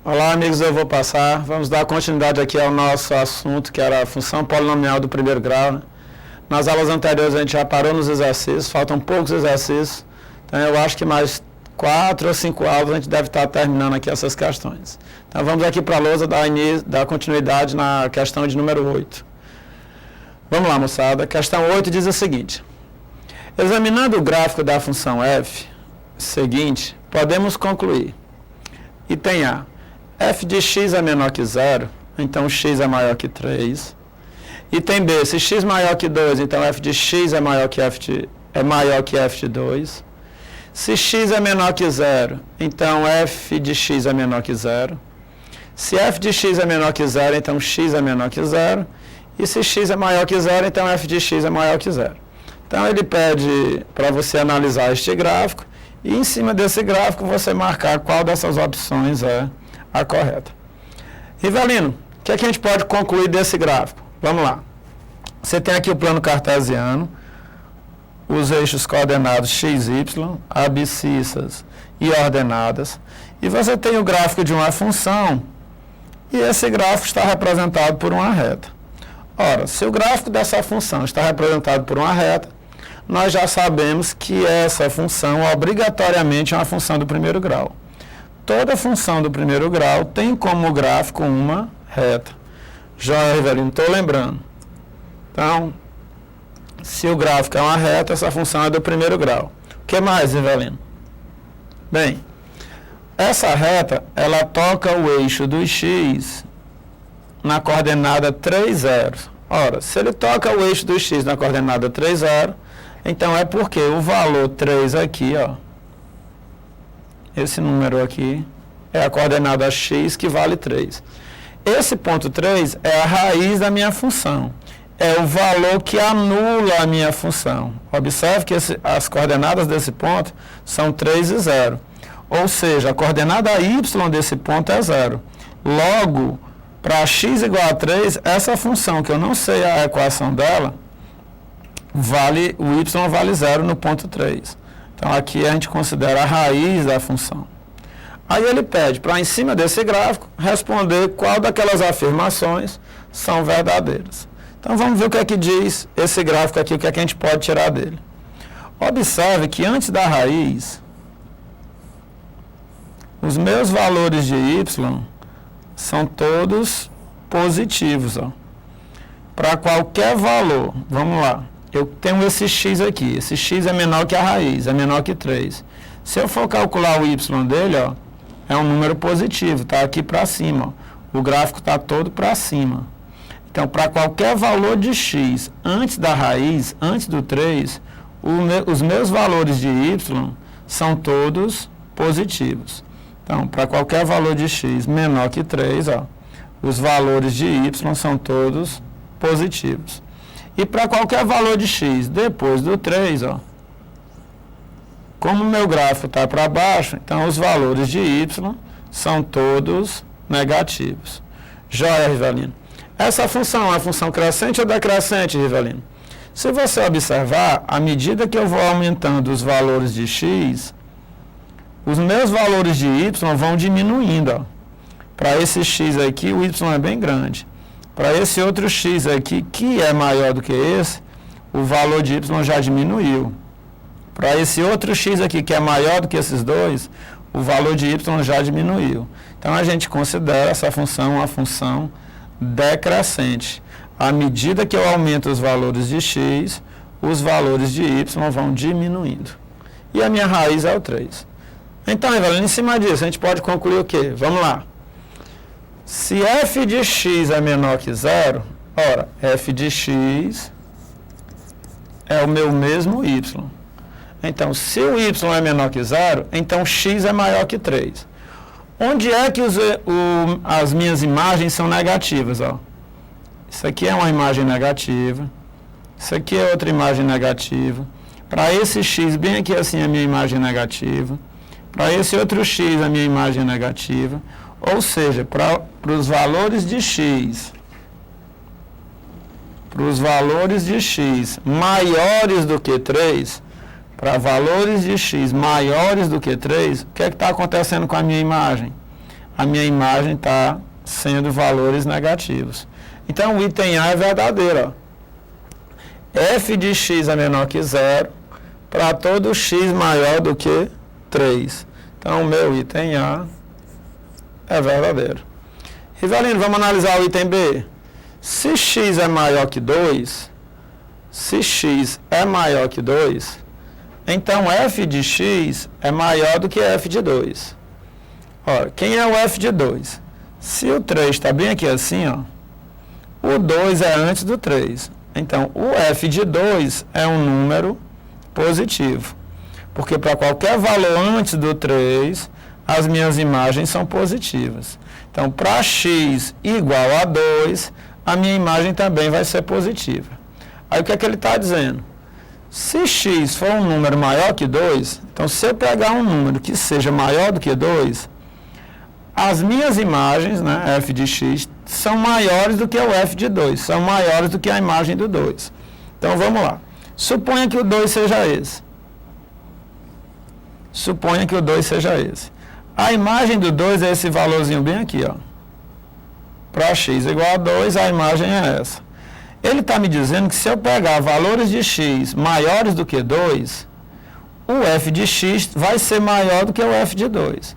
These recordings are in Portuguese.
Olá, amigos, eu vou passar. Vamos dar continuidade aqui ao nosso assunto, que era a função polinomial do primeiro grau, né? Nas aulas anteriores a gente já parou nos exercícios, faltam poucos exercícios, então eu acho que mais 4 ou 5 aulas a gente deve estar terminando aqui essas questões. Então vamos aqui para a lousa dar continuidade na questão de número 8. Vamos lá, moçada. Questão 8 diz o seguinte: examinando o gráfico da função f seguinte, podemos concluir. Item A: f de x é menor que 0, então x é maior que 3. Item B: se x é maior que 2, então f de x é maior que f de 2. Se x é menor que 0, então f de x é menor que 0. Se f de x é menor que 0, então x é menor que 0. E se x é maior que 0, então f de x é maior que 0. Então ele pede para você analisar este gráfico e em cima desse gráfico você marcar qual dessas opções é a correta. Rivelino, o que a gente pode concluir desse gráfico? Vamos lá. Você tem aqui o plano cartesiano, os eixos coordenados x, y, abscissas e ordenadas, e você tem o gráfico de uma função, e esse gráfico está representado por uma reta. Ora, se o gráfico dessa função está representado por uma reta, nós já sabemos que essa função obrigatoriamente é uma função do primeiro grau. Toda função do primeiro grau tem como gráfico uma reta. Joia, Rivelino, estou lembrando. Então, se o gráfico é uma reta, essa função é do primeiro grau. O que mais, Rivelino? Bem, essa reta, ela toca o eixo do x na coordenada 3, 0. Ora, se ele toca o eixo do x na coordenada 3, 0, então é porque o valor 3 aqui, ó, esse número aqui, é a coordenada x que vale 3. Esse ponto 3 é a raiz da minha função. É o valor que anula a minha função. Observe que as coordenadas desse ponto são 3 e 0. Ou seja, a coordenada y desse ponto é 0. Logo, para x igual a 3, essa função, que eu não sei a equação dela, o y vale 0 no ponto 3. Então, aqui a gente considera a raiz da função. Aí ele pede para, em cima desse gráfico, responder qual daquelas afirmações são verdadeiras. Então, vamos ver o que é que diz esse gráfico aqui, o que é que a gente pode tirar dele. Observe que antes da raiz, os meus valores de y são todos positivos. Para qualquer valor, vamos lá, eu tenho esse x aqui, esse x é menor que a raiz, é menor que 3. Se eu for calcular o y dele, ó, é um número positivo, está aqui para cima, ó. O gráfico está todo para cima. Então, para qualquer valor de x antes da raiz, antes do 3, os meus valores de y são todos positivos. Então, para qualquer valor de x menor que 3, ó, os valores de y são todos positivos. E para qualquer valor de x depois do 3, ó, como o meu gráfico está para baixo, então os valores de y são todos negativos. Joia, Rivelino. Essa função é uma função crescente ou decrescente, Rivelino? Se você observar, à medida que eu vou aumentando os valores de x, os meus valores de y vão diminuindo. Para esse x aqui, o y é bem grande. Para esse outro x aqui, que é maior do que esse, o valor de y já diminuiu. Para esse outro x aqui, que é maior do que esses dois, o valor de y já diminuiu. Então, a gente considera essa função uma função decrescente. À medida que eu aumento os valores de x, os valores de y vão diminuindo. E a minha raiz é o 3. Então, Evelyn, em cima disso, a gente pode concluir o quê? Vamos lá. Se f de x é menor que 0, ora, f de x é o meu mesmo y. Então, se o y é menor que 0, então x é maior que 3. Onde é que as minhas imagens são negativas? Ó? Isso aqui é uma imagem negativa, isso aqui é outra imagem negativa. Para esse x, bem aqui assim, é a minha imagem negativa. Para esse outro x, a minha imagem é negativa. Ou seja, para os valores de x, maiores do que 3, para valores de x maiores do que 3, o que é que está acontecendo com a minha imagem? a minha imagem está sendo valores negativos. Então, o item A é verdadeiro. Ó. F de x é menor que 0 para todo x maior do que 3. Então, o meu item A é verdadeiro. Rivelino, vamos analisar o item B. Se x é maior que 2, se x é maior que 2, então f de x é maior do que f de 2. Ora, quem é o f de 2? Se o 3 está bem aqui assim, ó, o 2 é antes do 3. Então, o f de 2 é um número positivo. Porque para qualquer valor antes do 3, as minhas imagens são positivas. Então, para x igual a 2, a minha imagem também vai ser positiva. Aí o que é que ele está dizendo? Se x for um número maior que 2, então se eu pegar um número que seja maior do que 2, as minhas imagens, né, f de x, são maiores do que o f de 2, são maiores do que a imagem do 2. Então vamos lá. Suponha que o 2 seja esse. Suponha que o 2 seja esse. A imagem do 2 é esse valorzinho bem aqui, ó. Para x igual a 2, a imagem é essa. Ele está me dizendo que se eu pegar valores de x maiores do que 2, o f de x vai ser maior do que o f de 2.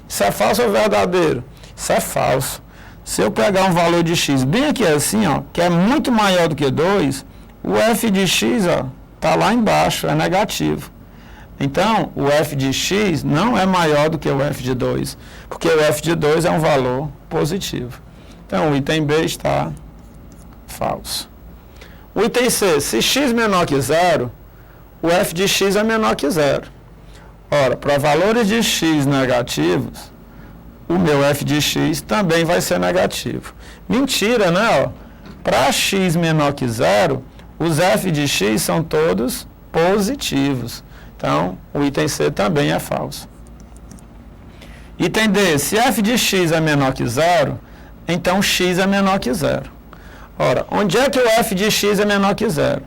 Isso é falso ou verdadeiro? Isso é falso. Se eu pegar um valor de x bem aqui assim, ó, que é muito maior do que 2, o f de x está lá embaixo, é negativo. Então, o f de x não é maior do que o f de 2, porque o f de 2 é um valor positivo. Então, o item B está falso. O item C, se x menor que 0, o f de x é menor que 0. Ora, para valores de x negativos, o meu f de x também vai ser negativo. Mentira, né? Para x menor que 0, os f de x são todos positivos. Então, o item C também é falso. Item D, se f de x é menor que 0, então x é menor que 0. Ora, onde é que o f de x é menor que 0?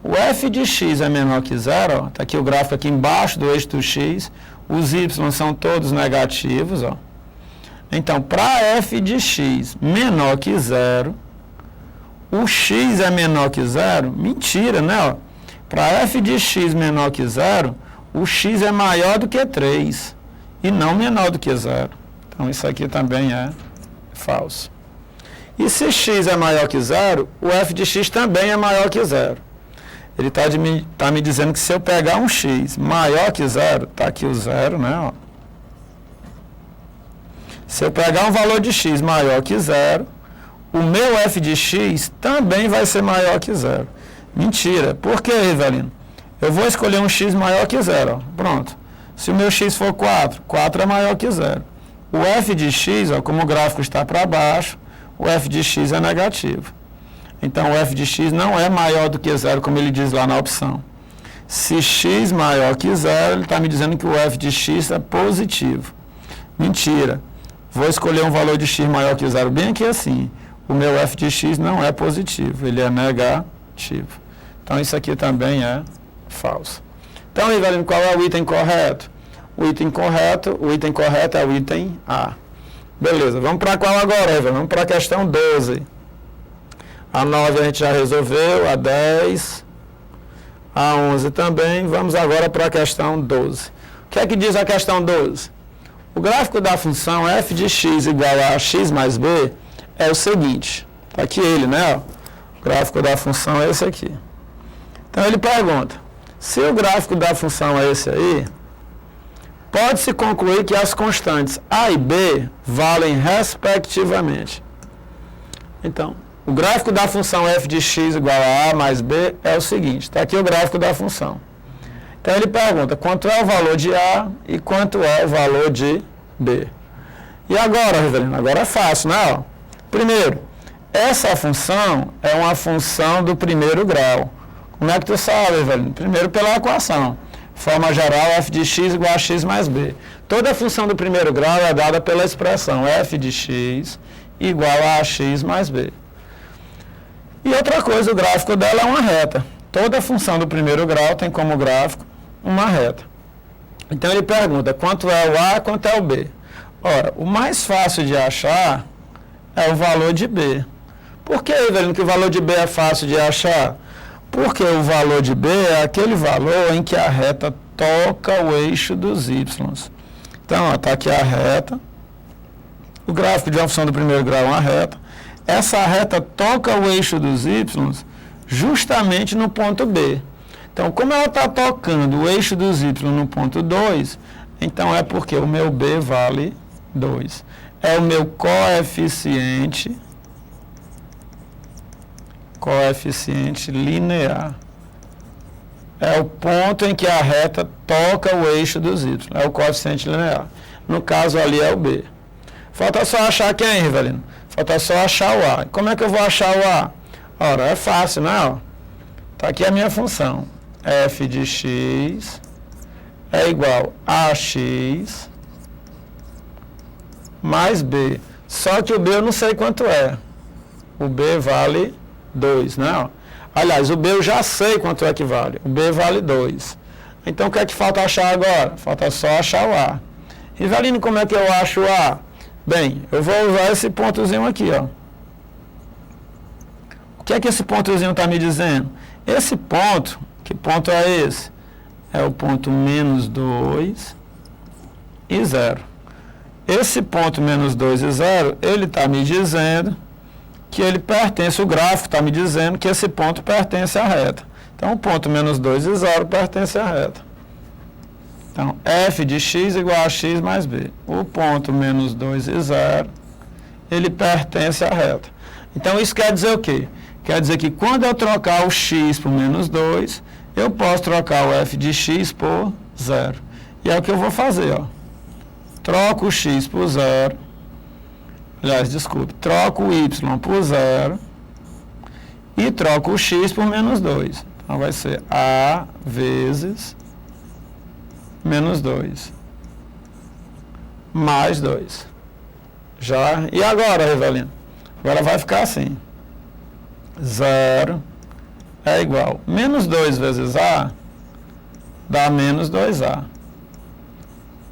O f de x é menor que 0, está aqui o gráfico aqui embaixo do eixo do x, os y são todos negativos, ó. Então, para f de x menor que 0, o x é menor que 0? Mentira, né? Para f de x menor que 0, o x é maior do que 3 e não menor do que 0. Então, isso aqui também é falso. E se x é maior que 0, o f de x também é maior que 0. Ele está me dizendo que se eu pegar um x maior que 0, está aqui o 0, né? Ó. Se eu pegar um valor de x maior que 0, o meu f de x também vai ser maior que 0. Mentira. Por quê, Rivelino? Eu vou escolher um x maior que 0. Ó. Pronto. Se o meu x for 4, 4 é maior que 0. O f de x, ó, como o gráfico está para baixo, o f de x é negativo. Então, o f de x não é maior do que 0, como ele diz lá na opção. Se x maior que 0, ele está me dizendo que o f de x é positivo. Mentira. Vou escolher um valor de x maior que 0 bem aqui assim. O meu f de x não é positivo, ele é negativo. Então, isso aqui também é falso. Então, Rivelino, qual é o item correto? O item correto é o item A. Beleza, vamos para qual agora, Rivelino? Vamos para a questão 12. A 9 a gente já resolveu, a 10, a 11 também. Vamos agora para a questão 12. O que é que diz a questão 12? O gráfico da função f de x igual a x mais b é o seguinte. Está aqui ele, né? O gráfico da função é esse aqui. Então ele pergunta, se o gráfico da função é esse aí, pode-se concluir que as constantes a e b valem respectivamente. Então, o gráfico da função f de x igual a a mais b é o seguinte. Está aqui o gráfico da função. Então ele pergunta quanto é o valor de a e quanto é o valor de b. E agora, Rivelino? Agora é fácil, né? Primeiro, essa função é uma função do primeiro grau. Como é que tu sabe, Rivelino? Primeiro pela equação. Forma geral, f de x igual a x mais b. Toda função do primeiro grau é dada pela expressão f de x igual a x mais b. E outra coisa, o gráfico dela é uma reta. Toda função do primeiro grau tem como gráfico uma reta. Então ele pergunta quanto é o a, quanto é o b. Ora, o mais fácil de achar é o valor de B. Por que, Rivelino, que o valor de B é fácil de achar? Porque o valor de B é aquele valor em que a reta toca o eixo dos y. Então, está aqui a reta. O gráfico de uma função do primeiro grau é uma reta. Essa reta toca o eixo dos y justamente no ponto B. Então, como ela está tocando o eixo dos y no ponto 2, então é porque o meu B vale 2. É o meu coeficiente linear. É o ponto em que a reta toca o eixo dos y. É o coeficiente linear. No caso ali é o B. Falta só achar quem, Rivelino? Falta só achar o A. Como é que eu vou achar o A? Ora, é fácil, né? Está aqui a minha função. F de x é igual a x mais B. Só que o B eu não sei quanto é. O B vale 2, né? Aliás, o B eu já sei quanto é que vale. O B vale 2. Então, o que é que falta achar agora? Falta só achar o A. Rivelino, como é que eu acho o A? Bem, eu vou usar esse pontozinho aqui, ó. O que é que esse pontozinho está me dizendo? Esse ponto, que ponto é esse? É o ponto menos 2 e 0. Esse ponto menos 2 e 0, ele está me dizendo que ele pertence, o gráfico está me dizendo que esse ponto pertence à reta. Então, o ponto menos 2 e 0 pertence à reta. Então, f de x igual a x mais b. O ponto menos 2 e 0, ele pertence à reta. Então, isso quer dizer o quê? Quer dizer que quando eu trocar o x por menos 2, eu posso trocar o f de x por 0. E é o que eu vou fazer, ó. Troco o x por 0. Aliás, desculpe, troco o y por 0 e troco o x por menos 2. Então, vai ser A vezes menos 2 mais 2. Já? E agora, Rivelino? Agora vai ficar assim. 0 é igual. Menos 2 vezes A dá menos 2A.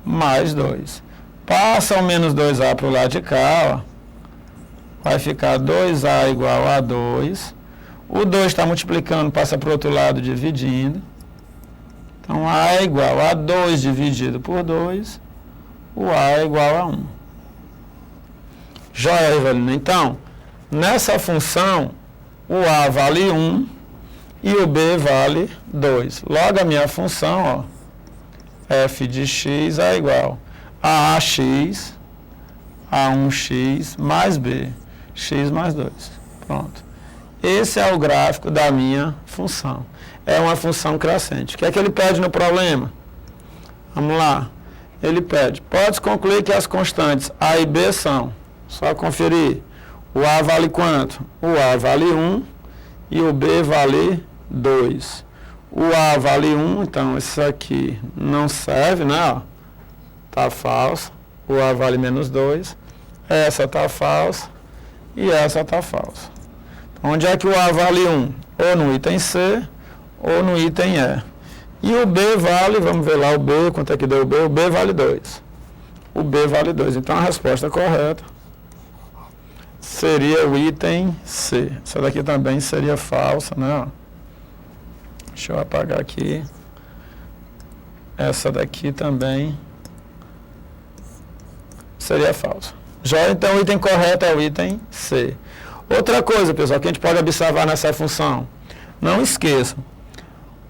Mais 2. Passa o menos 2A para o lado de cá, ó. Vai ficar 2A igual a 2. O 2 está multiplicando, passa para o outro lado dividindo. Então, A é igual a 2 dividido por 2. O A é igual a 1. Joia, Rivelino? Então, nessa função, o A vale 1 e o B vale 2. Logo, a minha função, ó, f de x é igual a AX, a 1x mais B, x mais 2. Pronto. Esse é o gráfico da minha função. É uma função crescente. O que é que ele pede no problema? Vamos lá. Ele pede, pode concluir que as constantes A e B são, só conferir, o A vale quanto? O A vale 1 e o B vale 2. O A vale 1, então isso aqui não serve, né? Ó. Está falso. O A vale menos 2. Essa está falsa e essa está falsa. Onde é que o A vale 1? Ou no item C ou no item E. E o B vale, vamos ver lá o B, quanto é que deu o B? O B vale 2. O B vale 2. Então a resposta correta seria o item C. Essa daqui também seria falsa, né? Deixa eu apagar aqui. Essa daqui também seria falsa. Já então o item correto é o item C. Outra coisa, pessoal, que a gente pode observar nessa função. Não esqueçam.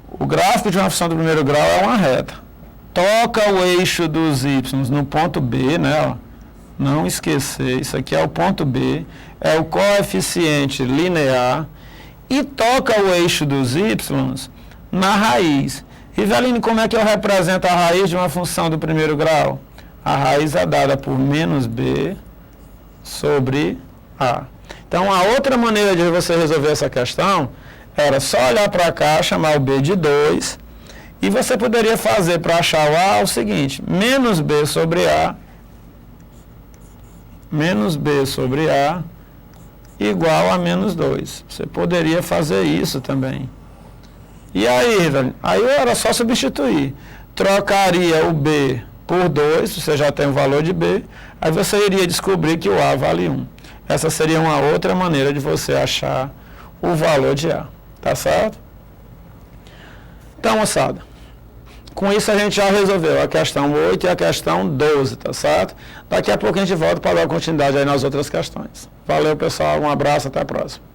O gráfico de uma função do primeiro grau é uma reta. Toca o eixo dos y no ponto B, né? Ó. Não esquecer, isso aqui é o ponto B, é o coeficiente linear e toca o eixo dos y na raiz. Rivelino, como é que eu represento a raiz de uma função do primeiro grau? A raiz é dada por menos B sobre A. Então, a outra maneira de você resolver essa questão era só olhar para cá, chamar o B de 2, e você poderia fazer para achar o A o seguinte, menos B sobre A igual a menos 2. Você poderia fazer isso também. E aí, velho? Aí era só substituir. Trocaria o B por 2, você já tem o valor de B. Aí você iria descobrir que o A vale 1. Essa seria uma outra maneira de você achar o valor de A. Tá certo? Então, moçada, com isso a gente já resolveu a questão 8 e a questão 12, tá certo? Daqui a pouco a gente volta para dar continuidade aí nas outras questões. Valeu, pessoal. Um abraço, até a próxima.